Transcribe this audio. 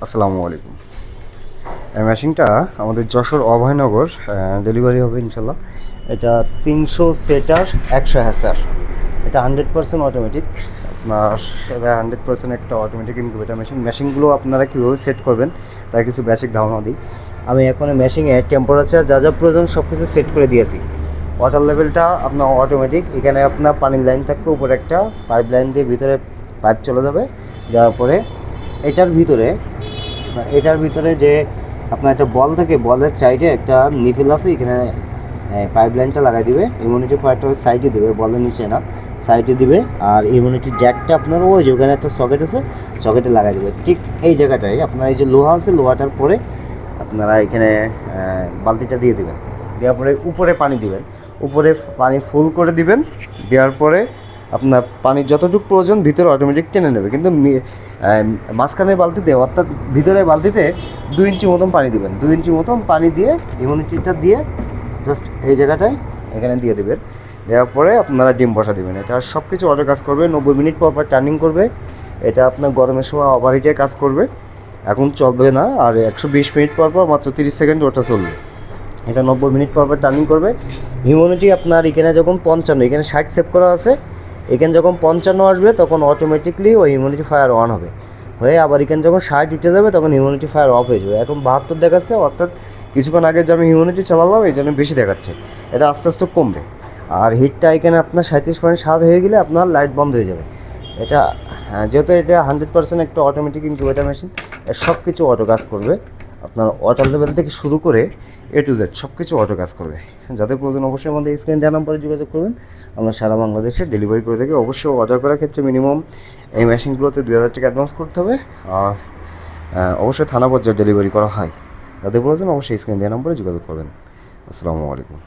আসসালামু আলাইকুম। এই মেশিনটা আমাদের যশোর অভয়নগর ডেলিভারি হবে ইনশাল্লাহ। এটা 300 সেটার 100 হ্যাসার। এটা 100% অটোমেটিক। আপনার এটা 100% একটা অটোমেটিক ইনকিউবেটর মেশিন। মেশিনগুলো আপনারা কীভাবে সেট করবেন তার কিছু বেসিক ধারণা দিই। আমি এখন মেশিনে টেম্পারেচার যা যা প্রয়োজন সব কিছু সেট করে দিয়েছি। ওয়াটার লেভেলটা আপনার অটোমেটিক। এখানে আপনার পানির লাইন থাকবে, উপরে একটা পাইপ লাইন দিয়ে ভিতরে পাইপ চলে যাবে। যাওয়ার পরে এটার ভিতরে যে আপনার একটা বল থাকে, বলের সাইডে একটা নিফেল আছে, এখানে পাইপ লাইনটা লাগাই দিবে। ইমিউনিটি পাইপটা সাইডে দিবে, বলের নিচে না, সাইডে দিবে। আর ইমিউনিটি জ্যাকটা আপনার ওই যে ওখানে একটা সকেট আছে, সকেটে লাগাই দিবে ঠিক এই জায়গাটায়। আপনার এই যে লোহা আছে, লোহাটার পরে আপনারা এখানে বালতিটা দিয়ে দেবেন। দেওয়ার পরে উপরে পানি দিবেন, উপরে পানি ফুল করে দিবেন। দেওয়ার পরে আপনার পানি যতটুকু প্রয়োজন ভিতরে অটোমেটিক টেনে নেবে। কিন্তু মাঝখানের বালতিতে, অর্থাৎ ভিতরের বালতিতে 2 ইঞ্চি মতন পানি দিবেন। 2 ইঞ্চি মতন পানি দিয়ে ইমিউনিটিটা দিয়ে জাস্ট এই জায়গাটায় এখানে দিয়ে দেবেন। দেওয়ার পরে আপনারা ডিম বসা দেবেন। এটা সব কিছু অটো কাজ করবে। 90 মিনিট পর পর টার্নিং করবে। এটা আপনার গরমের সময় ওভারহিটে কাজ করবে, এখন চলবে না। আর 120 মিনিট পর পর মাত্র 30 সেকেন্ড ওটা চলবে। এটা 90 মিনিট পর পর টার্নিং করবে। হিউমিডিটি আপনার এখানে যখন 55, এখানে 60 সেভ করা আছে, এখানে যখন 55 আসবে তখন অটোমেটিকলি ওই হিউমিডিটি ফায়ার অন হবে, হয়ে আবার এখানে যখন 60 উঠে যাবে তখন হিউমিডিটি ফায়ার অফ হয়ে যাবে। এখন 72 দেখাচ্ছে, অর্থাৎ কিছুক্ষণ আগে যে আমি হিউমিডিটি চালালাম এই জন্য বেশি দেখাচ্ছে। এটা আস্তে আস্তে কমবে। আর হিটটা এখানে আপনার 37.7 হয়ে গেলে আপনার লাইট বন্ধ হয়ে যাবে। এটা যেহেতু এটা 100% একটা অটোমেটিক ইনকিউবেটর মেশিন, এর সব কিছু অটো কাজ করবে। আপনার ওয়াটার লেভেল থেকে শুরু করে A to Z সব কিছু অটো কাজ করবে। যাদের প্রয়োজন অবশ্যই আমাদের স্ক্রিন দেওয়া নাম্বারে যোগাযোগ করবেন। আমরা সারা বাংলাদেশে ডেলিভারি করে থাকি। অবশ্যই অর্ডার করার ক্ষেত্রে মিনিমাম এই মেশিনগুলোতে 2000 টাকা অ্যাডভান্স করতে হবে। আর অবশ্যই থানা পর্যায়ে ডেলিভারি করা হয়। যাদের প্রয়োজন অবশ্যই স্ক্রিন দেওয়া নাম্বারে যোগাযোগ করবেন। আসসালামু আলাইকুম।